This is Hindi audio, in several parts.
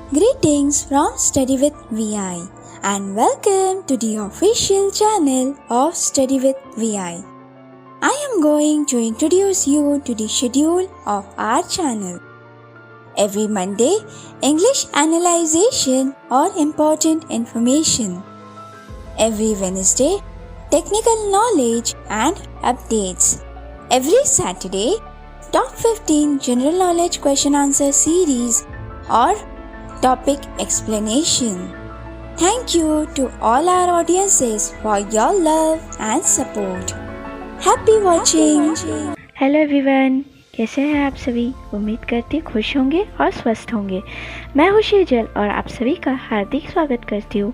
Greetings from Study with VI and welcome to the official channel of Study with VI. I am going to introduce you to the schedule of our channel. Every Monday, English analyzation or important information. Every Wednesday, technical knowledge and updates. Every Saturday, top 15 general knowledge question answer series or topic explanation. Thank you to all our audiences for your love and support. Happy watching. Hello everyone, कैसे हैं आप सभी। उम्मीद करती खुश होंगे और स्वस्थ होंगे। मैं हूँ शेजल और आप सभी का हार्दिक स्वागत करती हूँ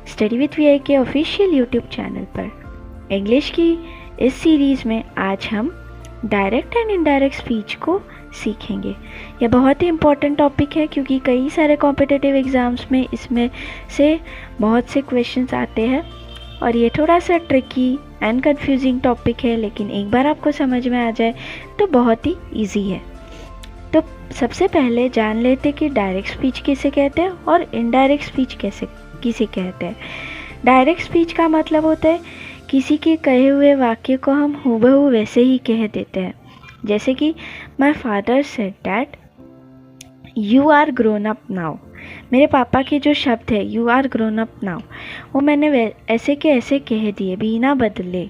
स्टडी विद वीआई के ऑफिशियल यूट्यूब चैनल पर। इंग्लिश की इस सीरीज़ में आज हम डायरेक्ट एंड इनडायरेक्ट स्पीच को सीखेंगे। यह बहुत ही इम्पोर्टेंट टॉपिक है क्योंकि कई सारे कॉम्पिटिटिव एग्ज़ाम्स में इसमें से बहुत से क्वेश्चंस आते हैं और ये थोड़ा सा ट्रिकी एंड कंफ्यूजिंग टॉपिक है, लेकिन एक बार आपको समझ में आ जाए तो बहुत ही इजी है। तो सबसे पहले जान लेते कि डायरेक्ट स्पीच किसे कहते हैं और इनडायरेक्ट स्पीच किसे कहते हैं। डायरेक्ट स्पीच का मतलब होता है किसी के कहे हुए वाक्य को हम हूबहू वैसे ही कह देते हैं। जैसे कि my father said that you are grown up now. मेरे पापा के जो शब्द है you are grown up now, वो मैंने ऐसे के ऐसे कह दिए बिना बदले।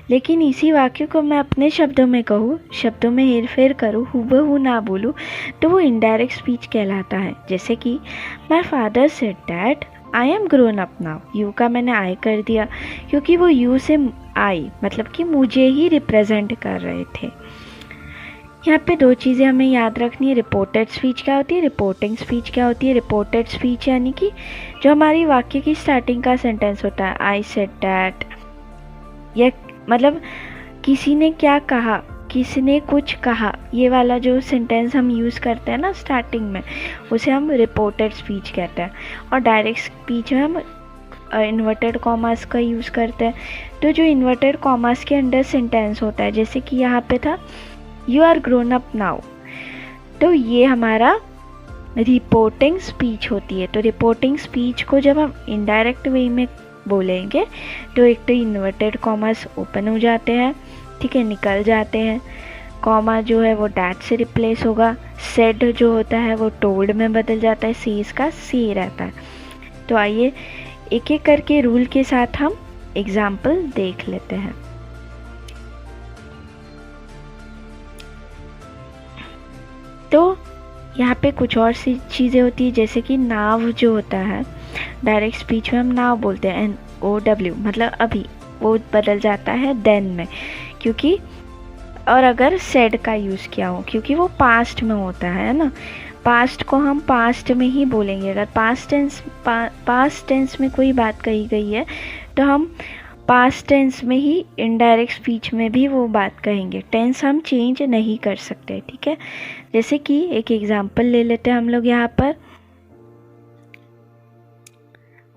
लेकिन इसी वाक्य को मैं अपने शब्दों में कहूँ, शब्दों में हेर फेर करूँ, हूबहू ना बोलूँ, तो वो इनडायरेक्ट स्पीच कहलाता है। जैसे कि my father said that I am grown up now. You का मैंने आई कर दिया क्योंकि वो यू से आई मतलब कि मुझे ही रिप्रेजेंट कर रहे थे। यहाँ पे दो चीज़ें हमें याद रखनी है। रिपोर्टेड स्पीच क्या होती है, रिपोर्टिंग स्पीच क्या होती है। रिपोर्टेड स्पीच यानी कि जो हमारी वाक्य की स्टार्टिंग का सेंटेंस होता है, आई सेड डैट, या मतलब किसी ने क्या कहा, किसी ने कुछ कहा, ये वाला जो सेंटेंस हम यूज़ करते हैं ना स्टार्टिंग में, उसे हम रिपोर्टेड स्पीच कहते हैं। और डायरेक्ट स्पीच में हम इन्वर्टेड कॉमास का यूज़ करते हैं। तो जो इन्वर्टेड कॉमास के अंडर सेंटेंस होता है, जैसे कि यहाँ पे था you are grown up now, तो ये हमारा रिपोर्टिंग स्पीच होती है। तो रिपोर्टिंग स्पीच को जब हम इनडायरेक्ट वे में बोलेंगे तो एक तो इन्वर्टेड कॉमास ओपन हो जाते हैं, ठीक है, निकल जाते हैं। कॉमा जो है वो डैट से रिप्लेस होगा। सेड जो होता है वो टोल्ड में बदल जाता है, सीज का सी रहता है। तो आइए एक एक करके रूल के साथ हम एग्जाम्पल देख लेते हैं। तो यहाँ पे कुछ और सी चीज़ें होती है, जैसे कि नाव जो होता है डायरेक्ट स्पीच में हम नाव बोलते हैं, NOW, मतलब अभी, वो बदल जाता है देन में, क्योंकि और अगर सेड का यूज़ किया हो क्योंकि वो पास्ट में होता है ना। पास्ट को हम पास्ट में ही बोलेंगे। अगर पास्ट टेंस में कोई बात कही गई है तो हम पास्ट टेंस में ही इनडायरेक्ट स्पीच में भी वो बात कहेंगे। टेंस हम चेंज नहीं कर सकते, ठीक है। जैसे कि एक एग्जांपल ले लेते हैं हम लोग यहाँ पर।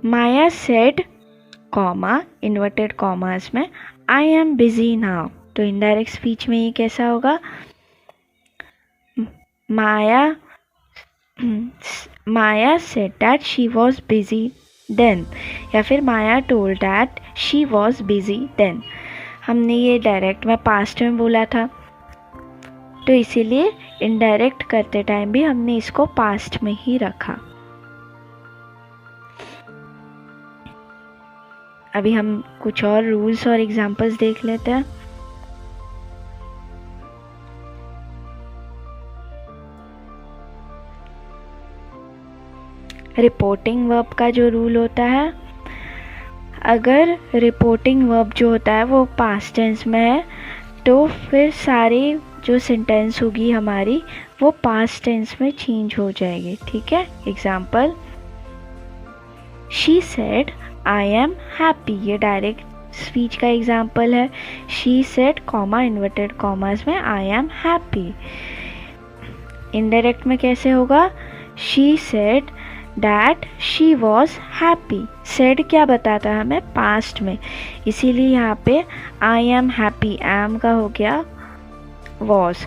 Maya said comma inverted commas में आई एम बिजी नाउ। तो इनडायरेक्ट स्पीच में ये कैसा होगा, Maya said that she was busy then, या फिर Maya told that she was busy then. हमने ये डायरेक्ट में पास्ट में बोला था, तो इसीलिए इनडायरेक्ट करते टाइम भी हमने इसको पास्ट में ही रखा। अभी हम कुछ और रूल्स और एग्जांपल्स देख लेते हैं। रिपोर्टिंग वर्ब का जो रूल होता है, अगर रिपोर्टिंग वर्ब जो होता है वो पास्ट टेंस में है तो फिर सारी जो सेंटेंस होगी हमारी वो पास्ट टेंस में चेंज हो जाएगी, ठीक है। Example, she said I am happy, ये डायरेक्ट स्पीच का एग्जाम्पल है। She said comma inverted commas में आई एम हैप्पी। इनडायरेक्ट में कैसे होगा, she said that she was happy. Said क्या बताता है हमें, पास्ट में, इसीलिए यहाँ पे आई एम हैप्पी, एम का हो गया वॉज,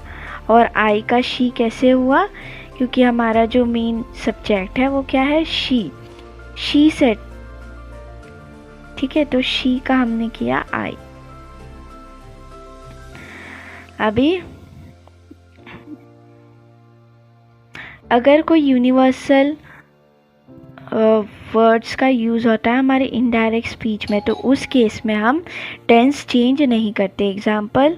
और आई का शी कैसे हुआ, क्योंकि हमारा जो मेन सब्जेक्ट है वो क्या है, शी सेड। ठीक है, तो शी का हमने किया आई। अभी अगर कोई यूनिवर्सल वर्ड्स का यूज़ होता है हमारे इनडायरेक्ट स्पीच में, तो उस केस में हम टेंस चेंज नहीं करते। Example,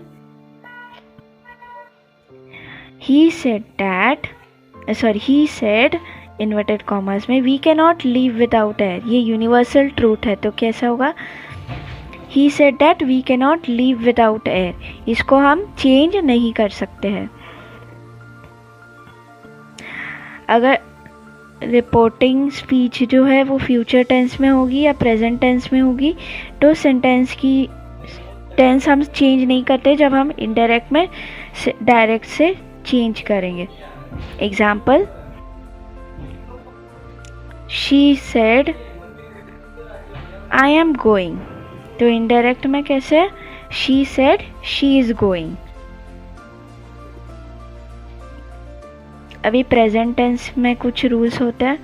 he said inverted commas में, we can not live without air. ये यूनिवर्सल ट्रूथ है, तो कैसा होगा, he said that we can not live without air. इसको हम चेंज नहीं कर सकते हैं। अगर रिपोर्टिंग स्पीच जो है वो फ्यूचर टेंस में होगी या प्रेजेंट टेंस में होगी, तो सेंटेंस की टेंस हम चेंज नहीं करते जब हम इनडायरेक्ट में डायरेक्ट से चेंज करेंगे। Example, she said I am going, तो इनडायरेक्ट में कैसे, she said she is going. अभी प्रेजेंट टेंस में कुछ रूल्स होते हैं।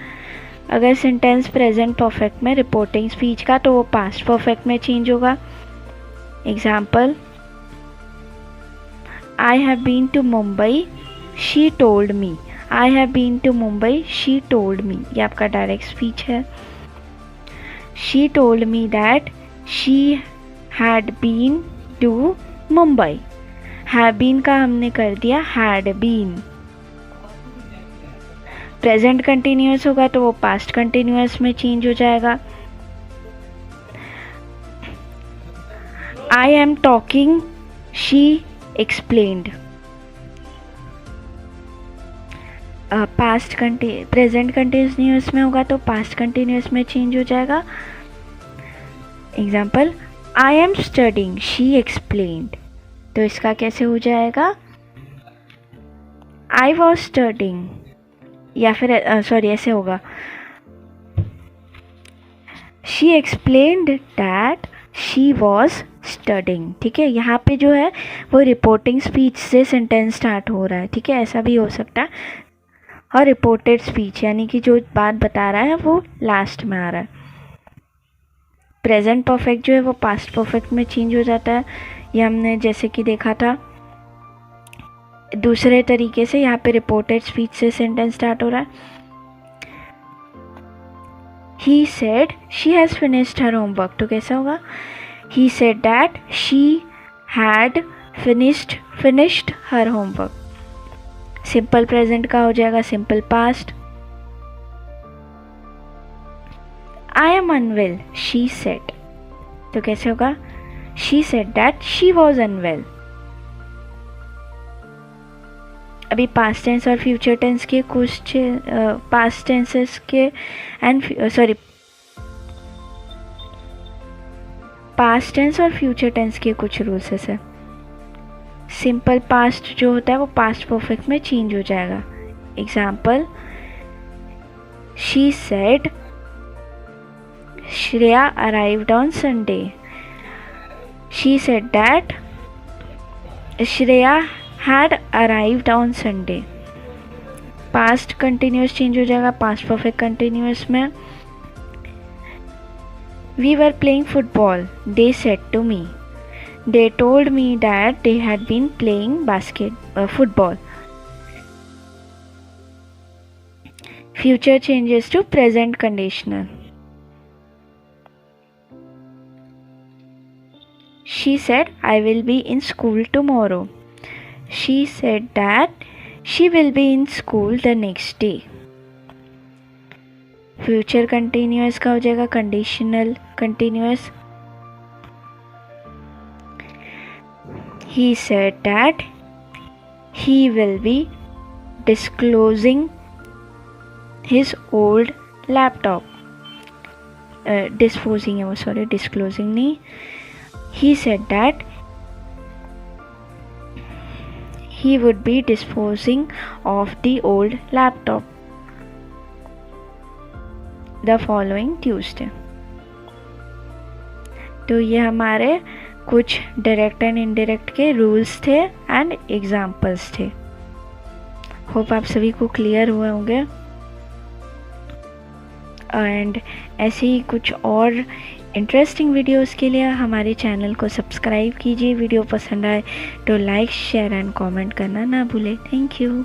अगर सेंटेंस प्रेजेंट परफेक्ट में रिपोर्टिंग स्पीच का, तो वो पास्ट परफेक्ट में चेंज होगा। Example, I have been to Mumbai, she told me. I have been to Mumbai, she told me, ये आपका डायरेक्ट स्पीच है। She told me that she had been to Mumbai. Have been का हमने कर दिया हैड बीन। प्रेजेंट कंटिन्यूअस होगा तो वो पास्ट कंटिन्यूअस में चेंज हो जाएगा। I am talking, she explained. Present continuous में होगा तो पास्ट कंटिन्यूअस में चेंज हो जाएगा। Example, I am studying, she explained, तो इसका कैसे हो जाएगा, आई वॉज स्टडिंग, या फिर ऐसे होगा, she explained that she was studying. ठीक है, यहाँ पे जो है वो रिपोर्टिंग स्पीच से सेंटेंस स्टार्ट हो रहा है। ठीक है, ऐसा भी हो सकता है। और रिपोर्टेड स्पीच यानी कि जो बात बता रहा है वो लास्ट में आ रहा है। प्रेजेंट परफेक्ट जो है वो पास्ट परफेक्ट में चेंज हो जाता है। ये हमने जैसे कि देखा था दूसरे तरीके से, यहाँ पे रिपोर्टेड स्पीच से सेंटेंस स्टार्ट हो रहा है। He said she has finished her homework, तो कैसा होगा, he said that she had finished her homework. Simple present का हो जाएगा simple past. I am unwell, she said, तो कैसे होगा, she said that she was unwell. अभी पास्ट टेंस और फ्यूचर टेंस के कुछ पास्ट टेंसेस के पास्ट टेंस और फ्यूचर टेंस के कुछ रूल्स है। सिंपल पास्ट जो होता है वो पास्ट परफेक्ट में चेंज हो जाएगा। Example, she said Shreya arrived on Sunday, she said that Shreya had arrived on Sunday. Past continuous change हो जाएगा पास्ट परफेक्ट कंटिन्यूअस में। We were playing football, they said to me, they told me that they had been playing football. Future changes to present conditional. She said I will be in school tomorrow. She said that she will be in school the next day. Future continuous का हो जाएगा conditional continuous. He said that he will be disclosing his old laptop. Disposing है वो, sorry, disclosing नहीं. He said that he would be disposing of the old laptop the following Tuesday. तो ये हमारे कुछ डायरेक्ट एंड इनडायरेक्ट के रूल्स थे एंड एग्जाम्पल्स थे। होप आप सभी को क्लियर हुए होंगे। एंड ऐसे ही कुछ और इंटरेस्टिंग वीडियोस के लिए हमारे चैनल को सब्सक्राइब कीजिए। वीडियो पसंद आए तो लाइक, शेयर एंड कमेंट करना ना भूलें। Thank you.